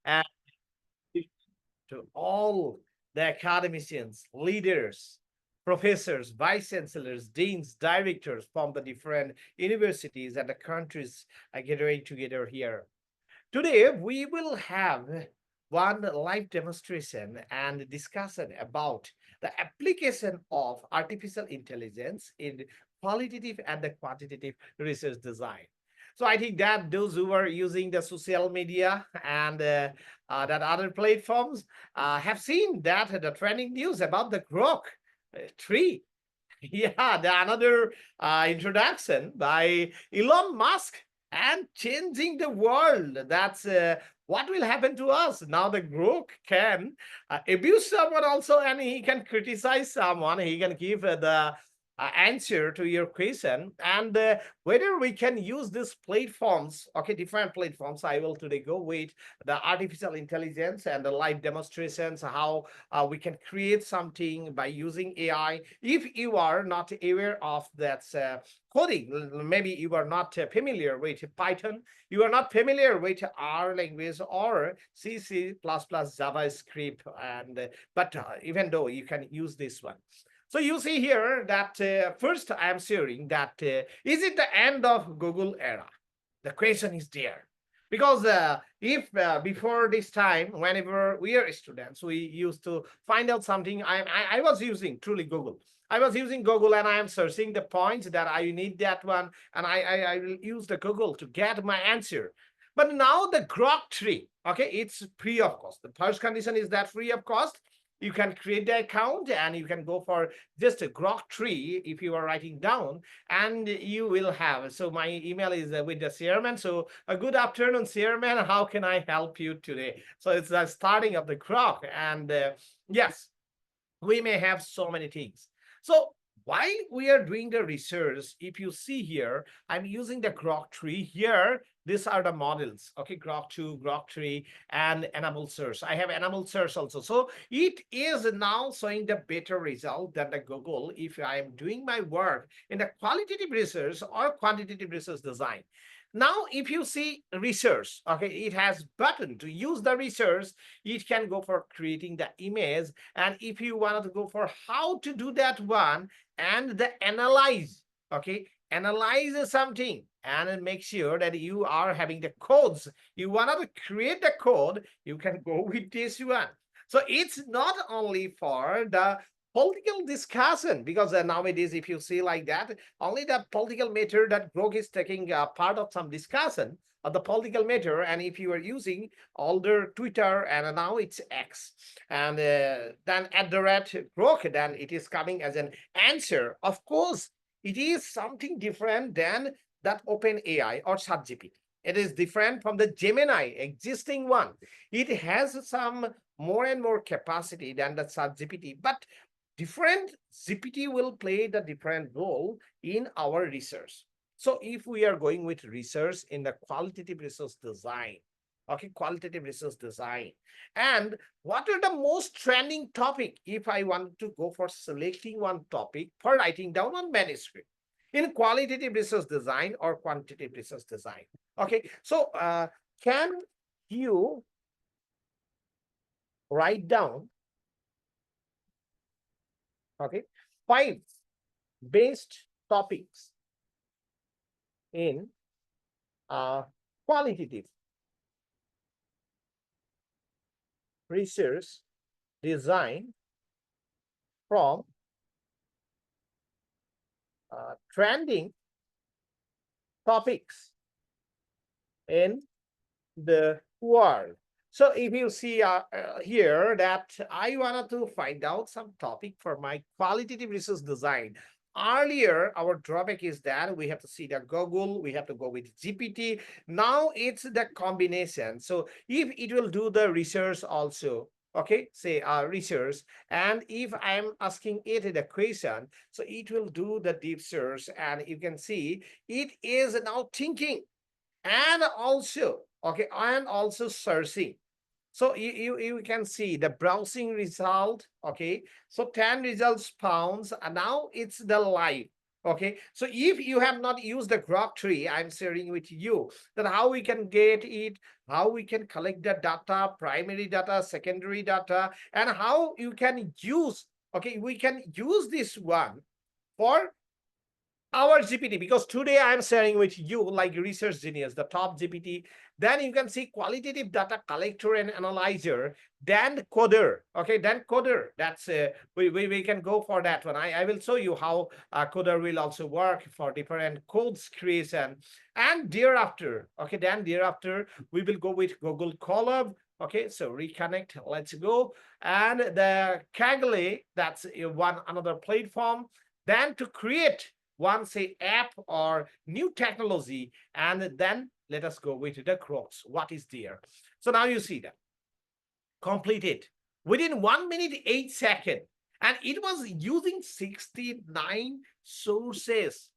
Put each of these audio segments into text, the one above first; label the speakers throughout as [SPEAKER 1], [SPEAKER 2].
[SPEAKER 1] and to all the academicians, leaders, professors, vice chancellors, deans, directors from the different universities and the countries are gathering together here. Today, we will have one live demonstration and discussion about the application of artificial intelligence in qualitative and the quantitative research design. So I think that those who are using the social media and that other platforms have seen that the trending news about the grok tree. Yeah, the another introduction by Elon Musk and changing the world. That's what will happen to us now. The Grok can abuse someone also, and he can criticize someone. He can give the answer to your question, and whether we can use these platforms. Okay, different platforms. I will today go with the artificial intelligence and the live demonstrations. How we can create something by using AI. If you are not aware of that coding, maybe you are not familiar with Python, you are not familiar with R language or C, JavaScript, and even though you can use this one. So you see here that first I am sharing that is it the end of Google era? The question is there. Because if before this time, whenever we are students, we used to find out something. I was using truly Google. I was using Google and I am searching the points that I need that one, and I will use the Google to get my answer. But now the Grok tree, okay, it's free of cost. The first condition is that free of cost. You can create the account and you can go for just a Grok tree if you are writing down, and you will have. So my email is with the chairman. So a good afternoon, chairman. How can I help you today? So it's the starting of the Grok, and yes, we may have so many things. So while we are doing the research, if you see here, I'm using the Grok tree here. These are the models, okay, Grok 2, Grok 3, and enable search. I have enable search also. So it is now showing the better result than the Google if I am doing my work in the qualitative research or quantitative research design. Now, if you see research, okay, it has button to use the research. It can go for creating the image, and if you wanted to go for how to do that one and the analyze, okay, analyze something and make sure that you are having the codes. You wanted to create the code, you can go with this one. So it's not only for the political discussion, because nowadays if you see like that, only the political matter that Grok is taking part of some discussion of the political matter. And if you are using older Twitter and now it's X, and then at the red Grok, then it is coming as an answer. Of course, it is something different than that open AI or ChatGPT. It is different from the Gemini existing one. It has some more and more capacity than the ChatGPT, but different GPT will play the different role in our research. So if we are going with research in the qualitative research design, okay, qualitative research design, and what are the most trending topic if I want to go for selecting one topic for writing down one manuscript in qualitative research design or quantitative research design. Okay, so can you write down, okay, five best topics in uh, qualitative research design from trending topics in the world. So if you see here that I wanted to find out some topic for my qualitative research design. Earlier, our drawback is that we have to see the Google, we have to go with GPT. Now it's the combination. So if it will do the research also, okay, say research, and if I'm asking it the question, so it will do the deep search, and you can see it is now thinking and also, okay, and also searching. So you can see the browsing result, okay. So 10 results found, and now it's the live. Okay, so if you have not used the grok tree, I'm sharing with you that how we can get it, how we can collect the data, primary data, secondary data, and how you can use, okay, we can use this one for our GPT, because today I'm sharing with you like Research Genius, the top GPT. Then you can see qualitative data collector and analyzer, then coder. Okay, then coder. That's we can go for that one. I will show you how coder will also work for different codes creation. And thereafter, okay, then thereafter we will go with Google Colab. Okay, so reconnect. Let's go. And the Kaggle, that's one another platform. Then to create one say app or new technology, and then let us go with the cross. What is there? So now you see that completed within 1 minute 8 seconds, and it was using 69 sources.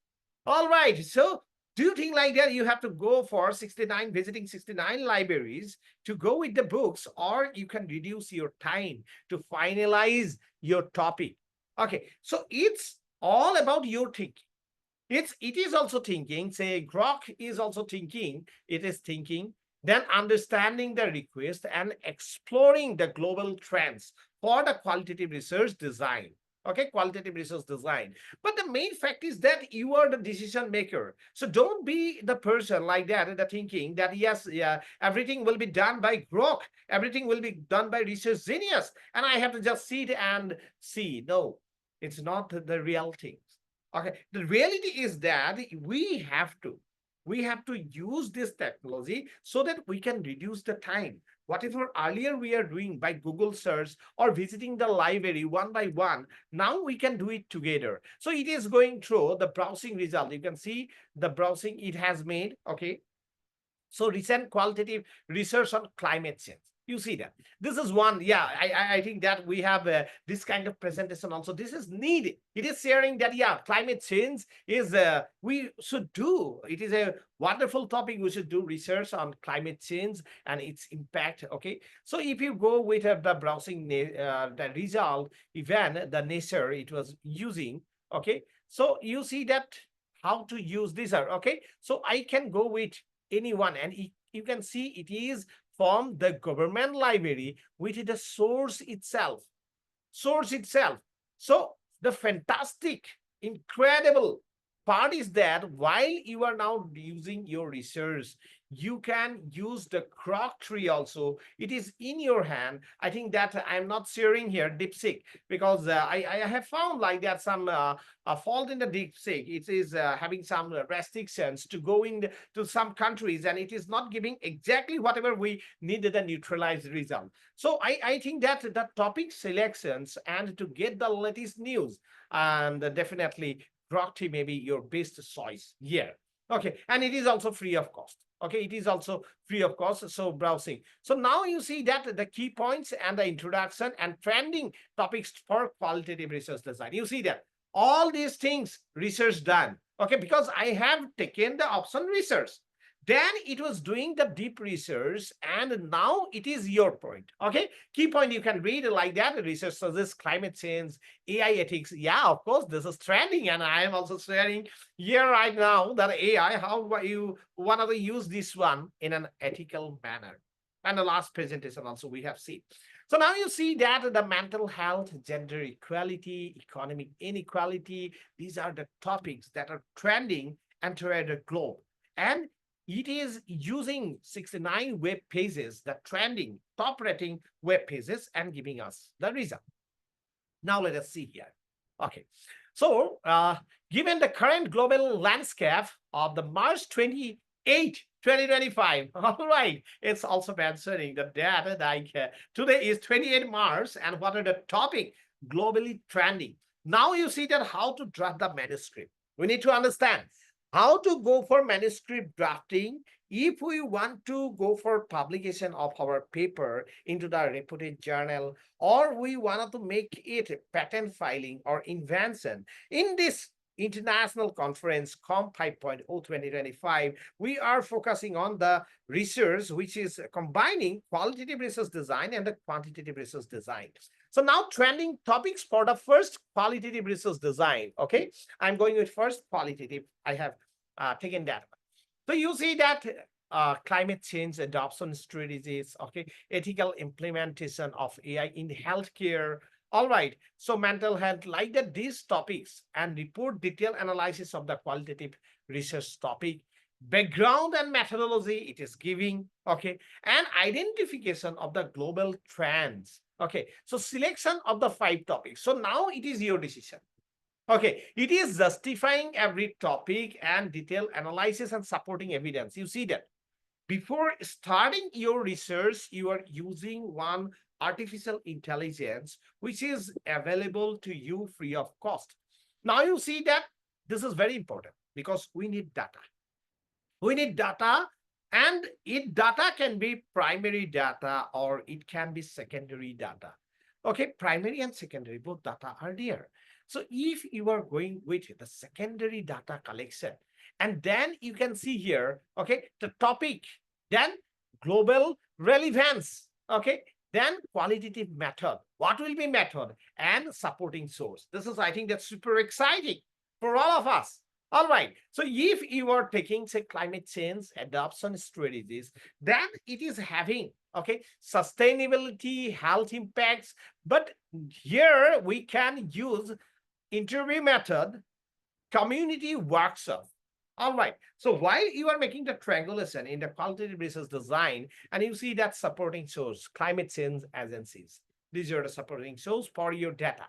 [SPEAKER 1] All right, so do you think like that you have to go for 69, visiting 69 libraries to go with the books, or you can reduce your time to finalize your topic? Okay, so it's all about your thinking. It is also thinking, say grok is also thinking, it is thinking, then understanding the request and exploring the global trends for the qualitative research design. Okay, qualitative research design. But the main fact is that you are the decision maker. So don't be the person like that, the thinking that yes, yeah, everything will be done by grok, everything will be done by research genius, and I have to just sit and see. No, it's not the real thing. Okay, the reality is that we have to use this technology so that we can reduce the time. Whatever earlier we are doing by Google search or visiting the library one by one, now we can do it together. So it is going through the browsing result. You can see the browsing it has made. Okay, so recent qualitative research on climate change. You see that this is one. Yeah, I think that we have this kind of presentation also. This is needed. It is sharing that yeah, climate change is we should do. It is a wonderful topic. We should do research on climate change and its impact. Okay, so if you go with the browsing the result, even the nature it was using. Okay, so you see that how to use this. Okay, so I can go with anyone, and you can see it is from the government library with the source itself. So the fantastic incredible part is that while you are now using your research, you can use the croc tree also. It is in your hand. I think that I'm not sharing here DeepSeek because I have found like that some fault in the DeepSeek. It is having some restrictions to go into some countries, and it is not giving exactly whatever we needed the neutralized result. So I think that the topic selections and to get the latest news, and definitely Grokti may be your best choice here. Okay, and it is also free of cost. Okay, it is also free of cost. So browsing. So now you see that the key points and the introduction and trending topics for qualitative research design. You see that all these things research done. Okay, because I have taken the option research. Then it was doing the deep research, and now it is your point. Okay, key point you can read like that. Research suggests climate change, AI ethics. Yeah, of course, this is trending, and I am also sharing here right now that AI, how you want to use this one in an ethical manner. And the last presentation also we have seen. So now you see that the mental health, gender equality, economic inequality, these are the topics that are trending entire the globe. And it is using 69 web pages, the trending top rating web pages, and giving us the result. Now let us see here. Okay, so given the current global landscape of the March 28, 2025, all right, it's also mentioning the data like today is 28 March, and what are the topic globally trending. Now you see that how to draft the manuscript. We need to understand how to go for manuscript drafting if we want to go for publication of our paper into the reputed journal, or we wanted to make it patent filing or invention. In this International Conference COM 5.0 2025, we are focusing on the research which is combining qualitative research design and the quantitative research design. So now trending topics for the first qualitative research design. Okay, I'm going with first qualitative. I have taken that. So you see that climate change adoption strategies, okay, ethical implementation of AI in healthcare. All right, so mental health, like that, these topics and report detailed analysis of the qualitative research topic, background and methodology it is giving, okay, and identification of the global trends. Okay, so selection of the 5 topics. So now it is your decision. Okay, it is justifying every topic and detailed analysis and supporting evidence. You see that before starting your research, you are using one artificial intelligence which is available to you free of cost. Now you see that this is very important because we need data. We need data, and it data can be primary data or it can be secondary data. Okay, primary and secondary both data are there. So if you are going with the secondary data collection, and then you can see here, okay, the topic, then global relevance, okay, then qualitative method, what will be method, and supporting source. This is, I think, that's super exciting for all of us. All right. So if you are taking, say, climate change adoption strategies, then it is having, okay, sustainability, health impacts. But here we can use interview method, community workshop. All right. So while you are making the triangulation in the qualitative research design, and you see that supporting source, climate change agencies, these are the supporting source for your data.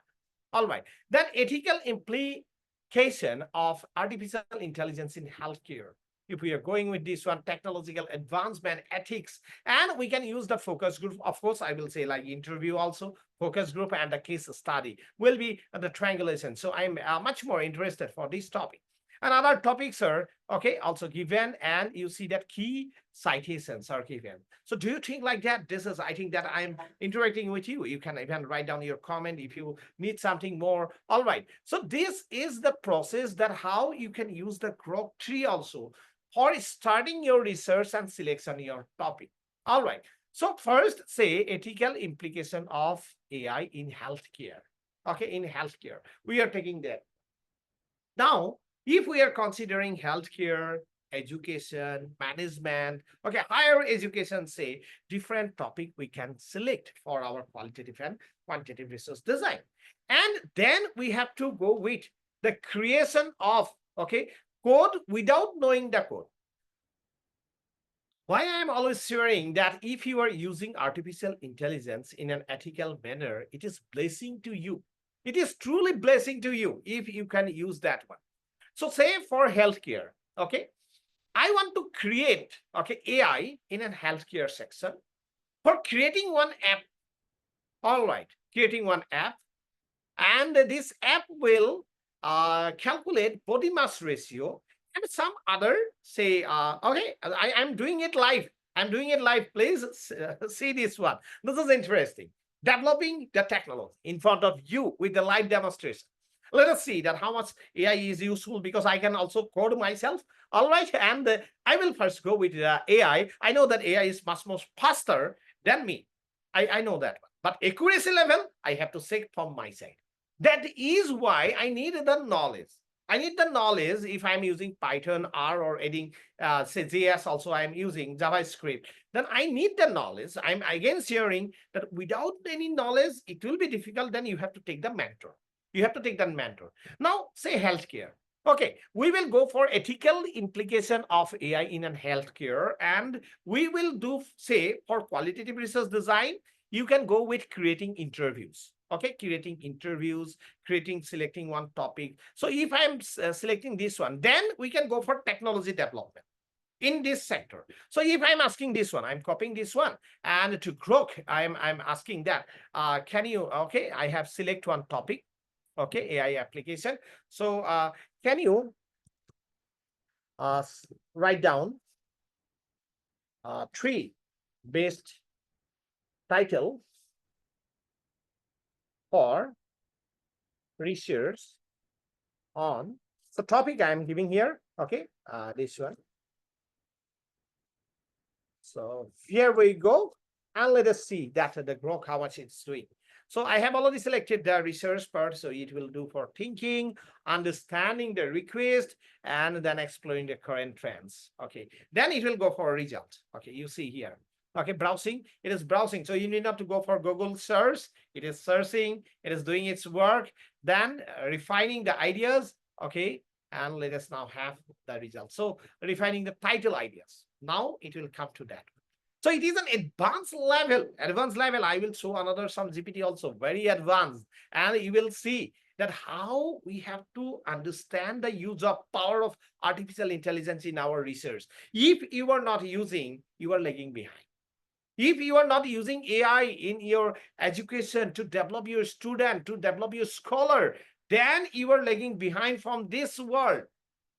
[SPEAKER 1] All right. Then ethical implication of artificial intelligence in healthcare. If we are going with this one, technological advancement, ethics, and we can use the focus group. Of course, I will say like interview also, focus group, and the case study will be the triangulation. So I'm much more interested for this topic. And other topics are, okay, also given, and you see that key citations are given. So do you think like that? This is, I think that I'm interacting with you. You can even write down your comment if you need something more. All right. So this is the process that how you can use the grok tree also for starting your research and selection your topic. All right. So first, say ethical implication of AI in healthcare. Okay, in healthcare, we are taking that. Now, if we are considering healthcare, education, management, okay, higher education, say different topic we can select for our qualitative and quantitative research design. And then we have to go with the creation of, okay, code without knowing the code. Why I am always sharing that if you are using artificial intelligence in an ethical manner, it is blessing to you. It is truly blessing to you if you can use that one. So say for healthcare, okay, I want to create, okay, AI in a healthcare section. For creating one app, all right, creating one app, and this app will calculate body mass ratio and some other, say, okay, I'm doing it live. I'm doing it live. Please see this one. This is interesting. Developing the technology in front of you with the live demonstration. Let us see that how much AI is useful, because I can also code myself. All right, and I will first go with AI. I know that AI is much more faster than me. I know that one. But accuracy level, I have to say from my side. That is why I need the knowledge. I need the knowledge if I'm using Python, R, or adding, say, JS, also I'm using JavaScript. Then I need the knowledge. I'm again sharing that without any knowledge, it will be difficult. Then you have to take the mentor. You have to take the mentor. Now, say healthcare. Okay, we will go for ethical implication of AI in an healthcare, and we will do, say, for qualitative research design, you can go with creating interviews. Okay, creating interviews, creating, selecting one topic. So if I'm selecting this one, then we can go for technology development in this sector. So if I'm asking this one, I'm copying this one, and to grok, I'm asking that, can you, okay, I have select one topic, okay, AI application. So can you write down three best title for research on the topic I'm giving here. Okay, this one. So here we go. And let us see that the grok, how much it's doing. So I have already selected the research part. So it will do for thinking, understanding the request, and then exploring the current trends. Okay. Then it will go for a result. Okay. You see here. Okay. Browsing. It is browsing. So you need not to go for Google search. It is searching. It is doing its work. Then refining the ideas. Okay. And let us now have the result. So refining the title ideas. Now it will come to that. So it is an advanced level. Advanced level. I will show another some GPT also, very advanced. And you will see that how we have to understand the use of power of artificial intelligence in our research. If you are not using, you are lagging behind. If you are not using AI in your education to develop your student, to develop your scholar, then you are lagging behind from this world.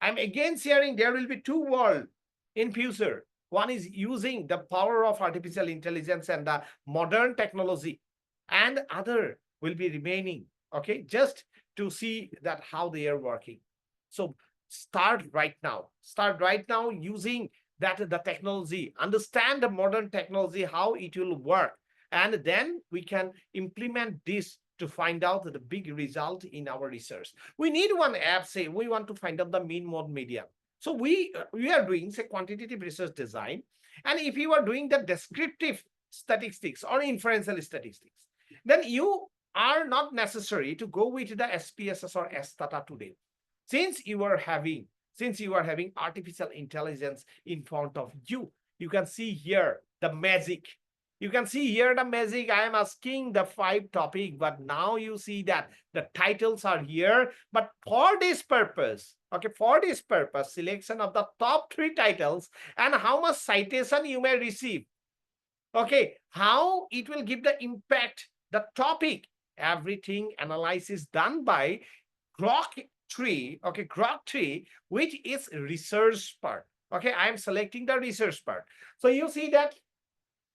[SPEAKER 1] I'm again sharing there will be two worlds in future. One is using the power of artificial intelligence and the modern technology, and other will be remaining, okay, just to see that how they are working. So start right now. Start right now using that the technology, understand the modern technology, how it will work, and then we can implement this to find out the big result in our research. We need one app, say we want to find out the mean mode median. So we are doing say quantitative research design, and if you are doing the descriptive statistics or inferential statistics, then you are not necessary to go with the SPSS or STATA today. Since you are having artificial intelligence in front of you, you can see here the magic. You can see here the magic. I am asking the 5 topic, but now you see that the titles are here. But for this purpose, okay, for this purpose, selection of the top 3 titles and how much citation you may receive. Okay, how it will give the impact, the topic, everything analysis done by Grok 3, okay, Grok 3, which is research part. Okay, I am selecting the research part. So you see that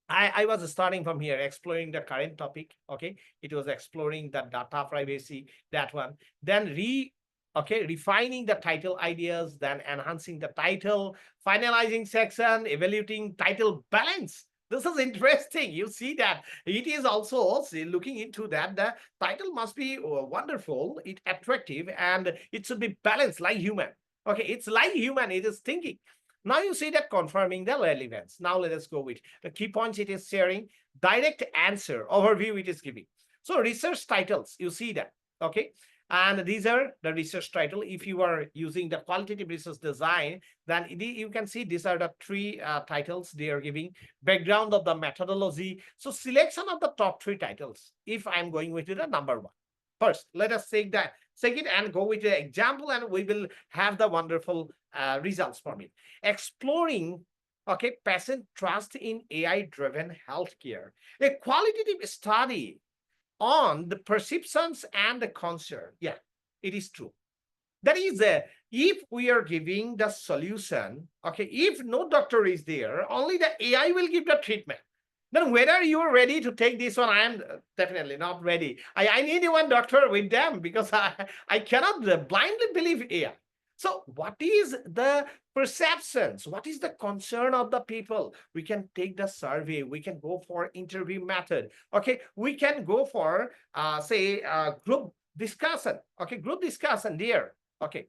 [SPEAKER 1] I was starting from here, exploring the current topic. Okay, it was exploring the data privacy, that one. Then refining the title ideas, then enhancing the title, finalizing section, evaluating title balance. This is interesting. You see that it is also looking into that. The title must be wonderful, it attractive, and it should be balanced like human. Okay, it's like human. It is thinking. Now you see that confirming the relevance. Now let us go with the key points it is sharing, direct answer, overview it is giving. So research titles, you see that, okay? And these are the research title. If you are using the qualitative research design, then you can see these are the 3 titles they are giving. Background of the methodology. So selection of the top 3 titles. If I'm going with the number 1. First, let us take it and go with the example, and we will have the wonderful results from it. Exploring, okay, patient trust in AI-driven healthcare. A qualitative study on the perceptions and the concern. Yeah, it is true. That is, if we are giving the solution, okay, if no doctor is there, only the AI will give the treatment. Then whether you are ready to take this one, I am definitely not ready. I need one doctor with them because I cannot blindly believe AI. So what is the perceptions? What is the concern of the people? We can take the survey. We can go for interview method. Okay, we can go for say group discussion. Okay, group discussion there. Okay,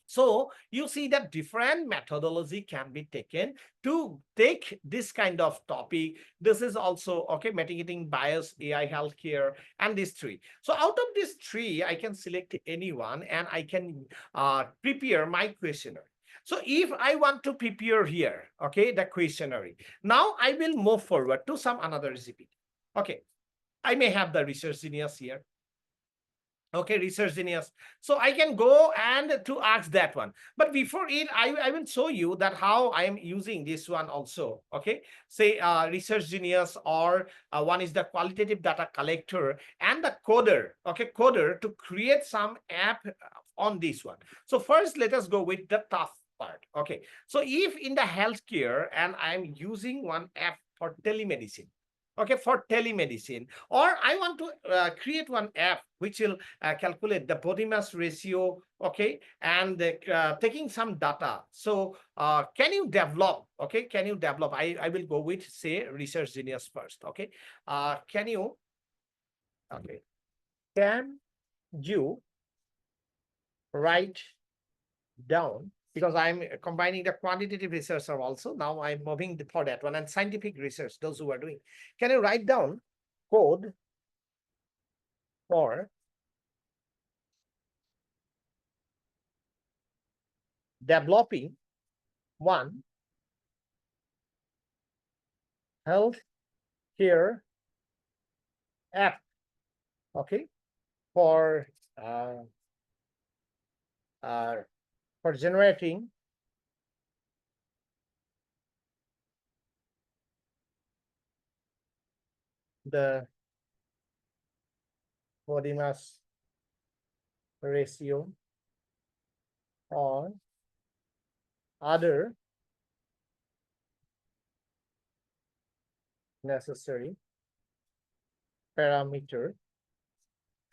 [SPEAKER 1] so you see that different methodology can be taken to take this kind of topic. This is also, okay, mitigating bias, AI healthcare, and these 3. So out of these 3, I can select anyone and I can prepare my questionnaire. So if I want to prepare here, okay, the questionnaire, now I will move forward to some another recipe. Okay, I may have the research genius here. Okay, research genius. So I can go and to ask that one. But before it, I will show you that how I am using this one also. Okay, say research genius, or one is the qualitative data collector and the coder. Okay, coder to create some app on this one. So first, let us go with the tough part. Okay, so if in the healthcare and I'm using one app for telemedicine. okay, for telemedicine. Or I want to create one app which will calculate the body mass ratio, okay, and taking some data. So can you develop, okay, can you develop, I will go with, say, Research Genius first, okay. Can you, okay, can you write down, because I'm combining the quantitative research also. Now I'm moving for that one, and scientific research, those who are doing. Can you write down code for developing one health care app, okay, for uh, uh, for generating the body mass ratio or other necessary parameter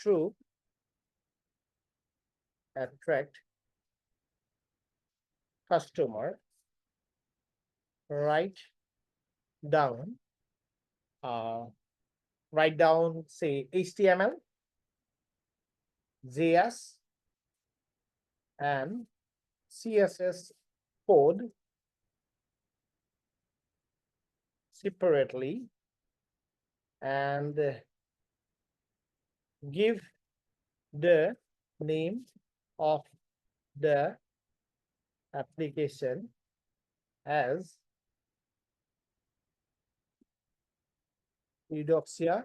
[SPEAKER 1] to attract customer. Write down, uh, write down, say, HTML, JS, and CSS code separately, and give the name of the application as Eudoxia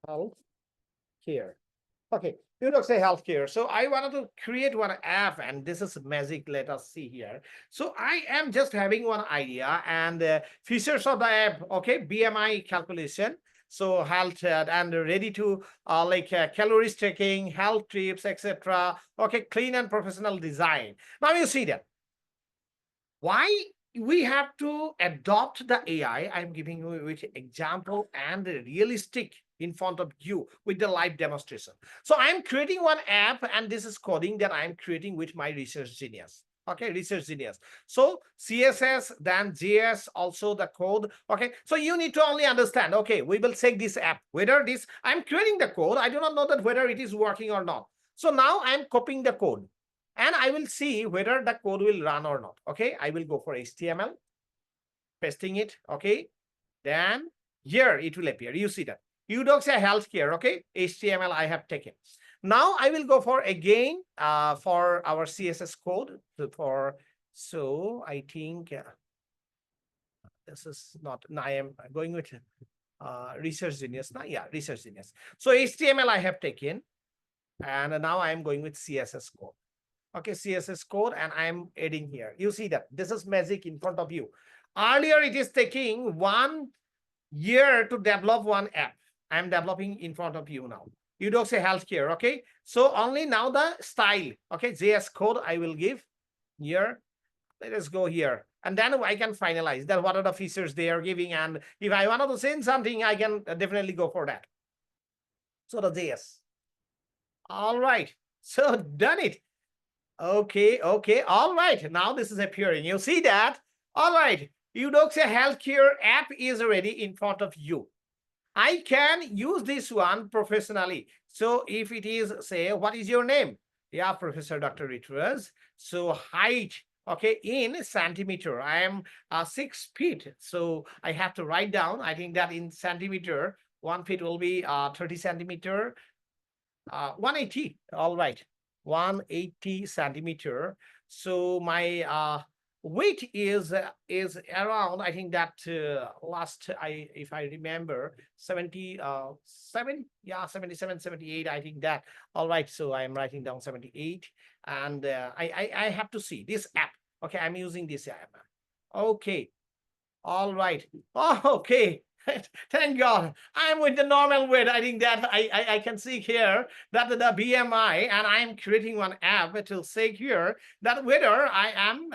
[SPEAKER 1] Health Care. Okay, Eudoxia Health Care. So I wanted to create one app, and this is magic. Let us see here. So I am just having one idea, and features of the app. Okay, BMI calculation. So health and ready to calories checking, health tips, etc. Okay, clean and professional design. Now you see that. Why we have to adopt the AI? I'm giving you with example and realistic in front of you with the live demonstration. So I'm creating one app, and this is coding that I'm creating with my Research Genius. Okay, Research Genius. So CSS, then JS, also the code. Okay, so you need to only understand. Okay, we will check this app whether this, I'm creating the code. I do not know that whether it is working or not. So now I'm copying the code, and I will see whether the code will run or not. Okay, I will go for HTML, pasting it. Okay, then here it will appear. You see that Eudoxia Healthcare. Okay, HTML I have taken. Now I will go for again for our CSS code for. So I think this is not. Now I am going with Research Genius. Now, yeah, Research Genius. So HTML I have taken, and now I am going with CSS code. Okay, CSS code, and I'm adding here. You see that this is magic in front of you. Earlier it is taking 1 year to develop one app. I'm developing in front of you now. Eudoxia Healthcare. Okay, so only now the style. Okay, JS code I will give here. Let us go here, and then I can finalize that what are the features they are giving, and if I wanted to send something, I can definitely go for that. So the JS. All right, so done it. Okay, okay, all right. Now this is appearing. You see that? All right. Eudoxia Healthcare app is already in front of you. I can use this one professionally. So if it is, say, what is your name? Yeah, Professor Dr. Rhituraj. So height, okay, in centimeter. I am 6 feet. So I have to write down, I think that in centimeter, 1 feet will be 30 centimeter. 180. All right, 180 centimeter. So my weight is around, I think that last, I if I remember, 77, yeah, 77, 78, I think that. All right, so I am writing down 78, and I have to see this app. Okay, I'm using this app. Okay, all right. Oh, okay. Thank God. I'm with the normal weight. I think that I can see here that the BMI, and I'm creating one app to say here that whether I am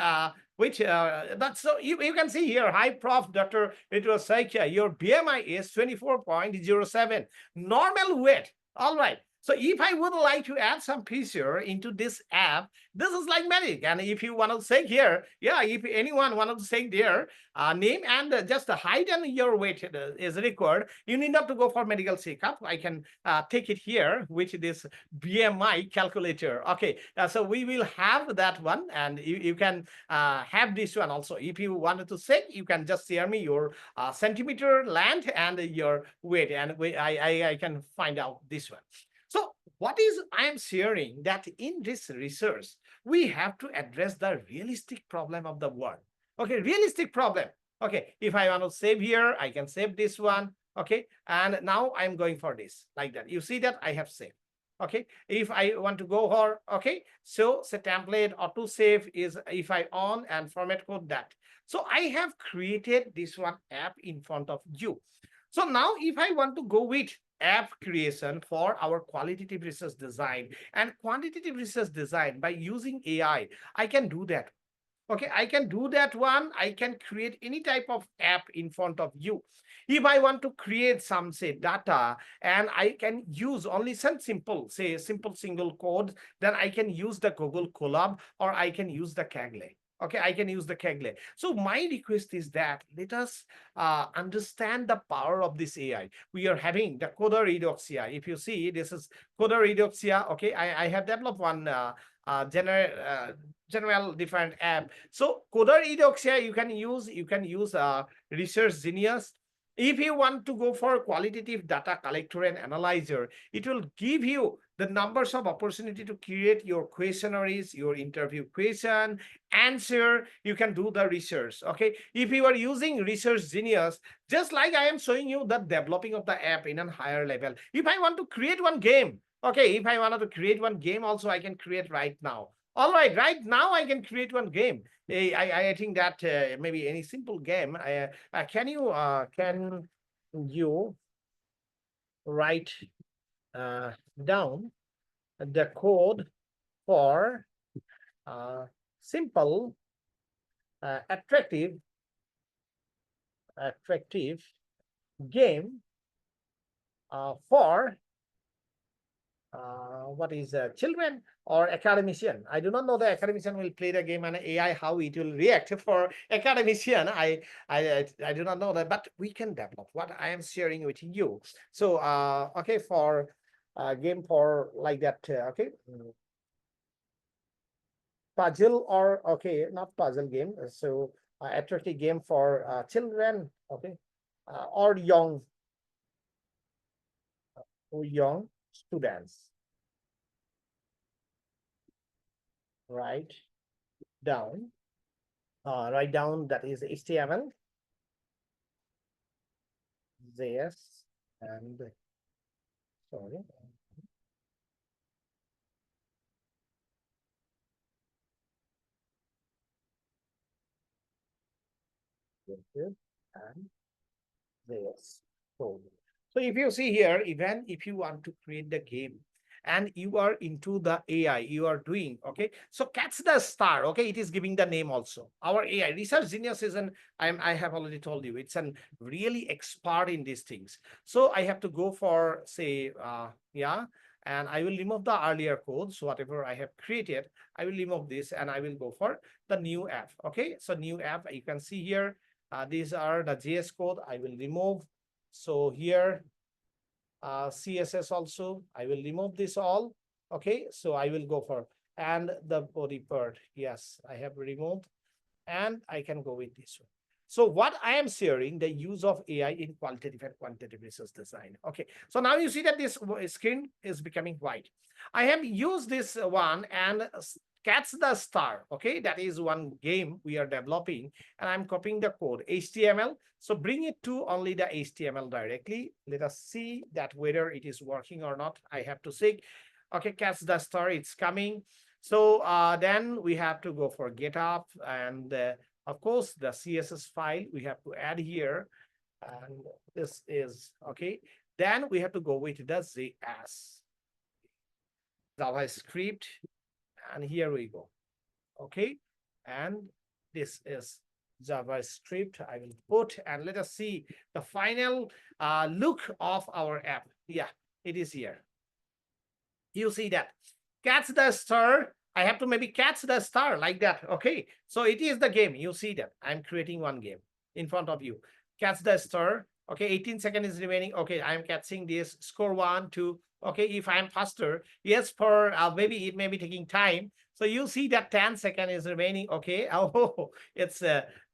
[SPEAKER 1] which that's so you can see here. Hi, Prof. Dr. Rhituraj Saikia. Your BMI is 24.07. Normal weight. All right. So if I would like to add some feature into this app, this is like magic. And if you want to say here, yeah, if anyone want to say their name and just the height and your weight is required, you need not to go for medical checkup. I can take it here, which this BMI calculator. Okay, so we will have that one, and you can have this one also. If you wanted to say, you can just share me your centimeter length and your weight, and I can find out this one. So what is I am sharing that in this research, we have to address the realistic problem of the world. Okay, realistic problem. Okay, if I want to save here, I can save this one. Okay, and now I'm going for this like that. You see that I have saved. Okay, if I want to go for, okay, so say template auto save is if I on and format code that. So I have created this one app in front of you. So now if I want to go with app creation for our qualitative research design and quantitative research design by using AI, I can do that. Okay, I can do that one. I can create any type of app in front of you. If I want to create some, say, data, and I can use only some simple, say, simple single code, then I can use the Google Colab or I can use the Kaggle. Okay, I can use the Kaggle. So my request is that let us understand the power of this AI. We are having the Coder Eudoxia. If you see, this is Coder Eudoxia. Okay, I have developed one general different app. So Coder Eudoxia you can use Research Genius. If you want to go for qualitative data collector and analyzer, it will give you the numbers of opportunity to create your questionnaires, your interview question, answer. You can do the research. Okay. If you are using Research Genius, just like I am showing you the developing of the app in a higher level. If I want to create one game, okay, if I wanted to create one game also, I can create right now. All right now I can create one game. I think that maybe any simple game. Can you write uh, down the code for simple, attractive game for what is children or academician. I do not know the academician will play the game and AI how it will react for academician. I do not know that, but we can develop what I am sharing with you. So okay, for game for like that. Okay, puzzle or okay, not puzzle game. So attractive game for children. Okay, or young students. Write down write down that is HTML, JS, and sorry, and JS code. So if you see here, even if you want to create the game and you are into the AI, you are doing okay. So catch the star. Okay, it is giving the name also. Our AI Research Genius is I have already told you it's an really expert in these things. So I have to go for say yeah, and I will remove the earlier codes, whatever I have created. I will remove this and I will go for the new app. Okay, so new app you can see here. These are the JS code I will remove. So here CSS also, I will remove this all. Okay, so I will go for, and the body part, yes, I have removed, and I can go with this one. So what I am sharing, the use of AI in qualitative and quantitative research design. Okay, so now you see that this screen is becoming white. I have used this one and catch the star. Okay, that is one game we are developing, and I'm copying the code HTML. So bring it to only the HTML directly. Let us see that whether it is working or not. I have to say, okay, catch the star, it's coming. So then we have to go for GitHub, and of course the CSS file we have to add here, and this is okay. Then we have to go with the JS, JavaScript, and here we go. Okay, and This is JavaScript. I will put, and let us see the final look of our app. Yeah, it is here. You see that. Catch the star. I have to maybe catch the star like that. Okay. So it is the game. You see that. I'm creating one game in front of you. Catch the star. Okay. 18 seconds is remaining. Okay. I'm catching this. Score 1, 2. Okay. If I'm faster, yes, for maybe it may be taking time. So you see that 10 seconds is remaining. Okay. Oh, it's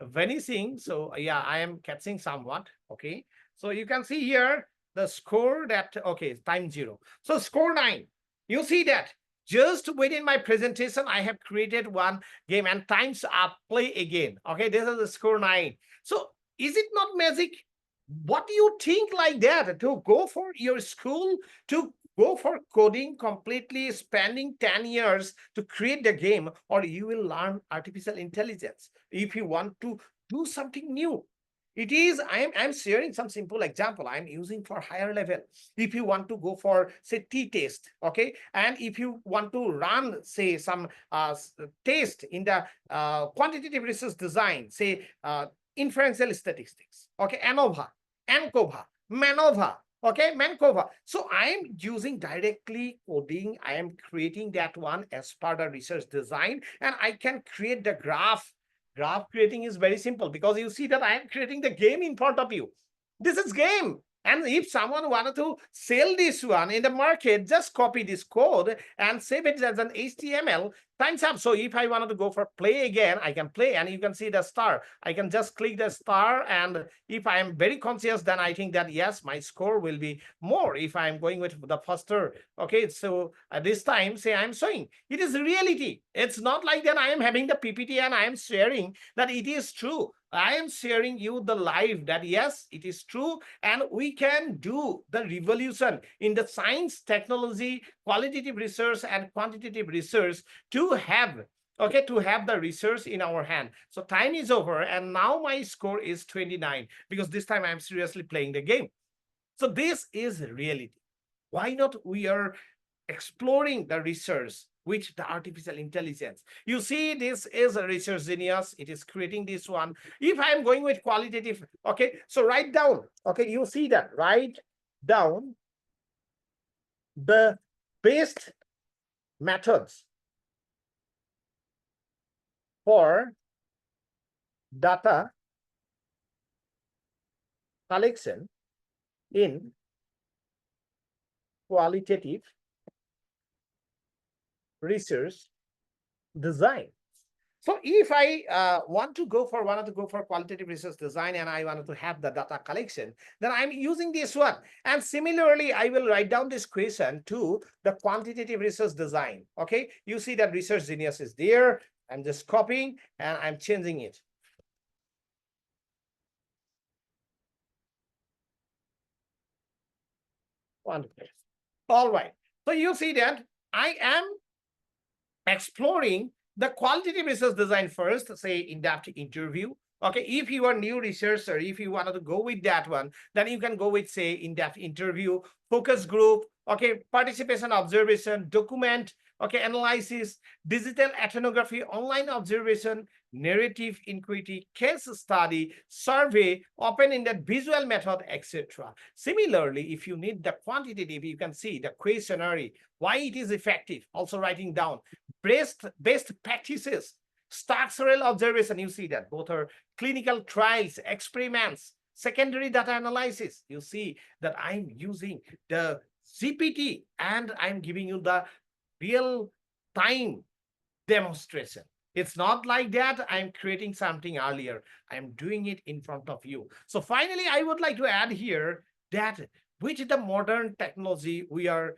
[SPEAKER 1] vanishing. So yeah, I am catching somewhat. Okay. So you can see here the score that, okay, time 0. So score 9. You see that just within my presentation, I have created one game and times up, play again. Okay, this is the score 9. So is it not magic? What do you think like that to go for your school, to go for coding completely spending 10 years to create the game, or you will learn artificial intelligence if you want to do something new? It is, I'm sharing some simple example I'm using for higher level. If you want to go for say t-test, okay, and if you want to run say some test in the quantitative research design, say inferential statistics, okay, ANCOVA, MANOVA, okay, Mancova. So I am using directly coding. I am creating that one as part of research design, and I can create the graph. Graph creating is very simple because you see that I am creating the game in front of you. This is game. And if someone wanted to sell this one in the market, just copy this code and save it as an HTML, times up. So if I wanted to go for play again, I can play, and you can see the star. I can just click the star, and if I am very conscious, then I think that yes, my score will be more if I'm going with the faster. Okay, so at this time, say I'm showing. It is reality. It's not like that I am having the PPT and I am sharing that it is true. I am sharing you the live that yes, it is true, and we can do the revolution in the science, technology, qualitative research, and quantitative research to have, okay, to have the research in our hand. So time is over, and now my score is 29 because this time I'm seriously playing the game. So this is reality. Why not we are exploring the research with the artificial intelligence? You see, this is a research genius. It is creating this one. If I'm going with qualitative, okay, so write down, okay, you see that, write down the best methods for data collection in qualitative research design. So if I wanted to go for qualitative research design and I wanted to have the data collection, then I'm using this one. And similarly, I will write down this question to the quantitative research design. Okay, you see that research genius is there. I'm just copying and I'm changing it. Wonderful. All right. So you see that I am exploring the qualitative research design first, say in-depth interview. Okay, if you are new researcher, if you wanted to go with that one, then you can go with say in-depth interview, focus group, okay, participation observation, document, okay, analysis, digital ethnography, online observation, narrative inquiry, case study, survey, open-ended visual method, etc. Similarly, if you need the quantitative, you can see the questionnaire, why it is effective, also writing down best practices, structural observation. You see that both are clinical trials, experiments, secondary data analysis. You see that I'm using the GPT and I'm giving you the real time demonstration. It's not like that I'm creating something earlier. I'm doing it in front of you. So finally, I would like to add here that with the modern technology, we are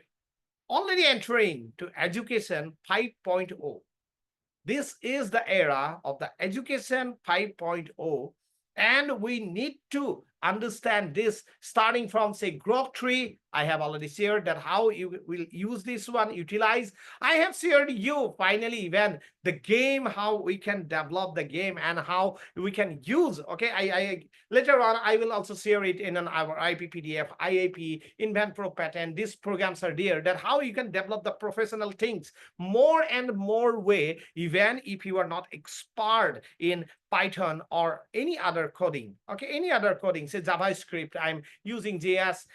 [SPEAKER 1] already entering to education 5.0. This is the era of the education 5.0, and we need to understand this starting from say growth tree, I have already shared that how you will use this one, utilize. I have shared you finally when the game, how we can develop the game and how we can use. Okay, I later on I will also share it in our IPPDF, IAP, Invent Pro Patent. These programs are there that how you can develop the professional things more and more way, even if you are not expert in Python or any other coding. Okay, any other coding, say JavaScript, I'm using JS.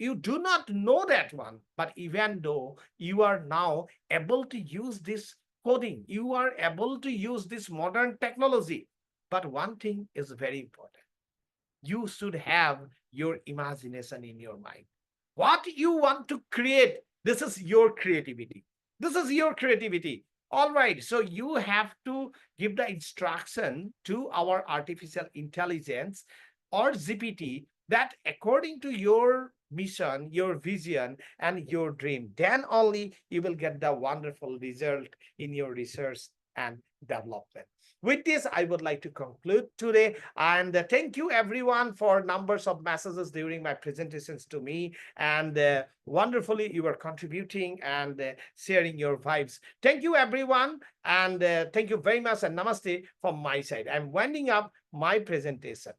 [SPEAKER 1] You do not know that one, but even though you are now able to use this coding, you are able to use this modern technology. But one thing is very important. You should have your imagination in your mind. What you want to create, this is your creativity. This is your creativity. All right. So you have to give the instruction to our artificial intelligence or GPT that according to your mission, your vision, and your dream, then only you will get the wonderful result in your research and development. With this, I would like to conclude today. And thank you, everyone, for numbers of messages during my presentations to me. And wonderfully, you are contributing and sharing your vibes. Thank you, everyone. And thank you very much. And namaste from my side. I'm winding up my presentation.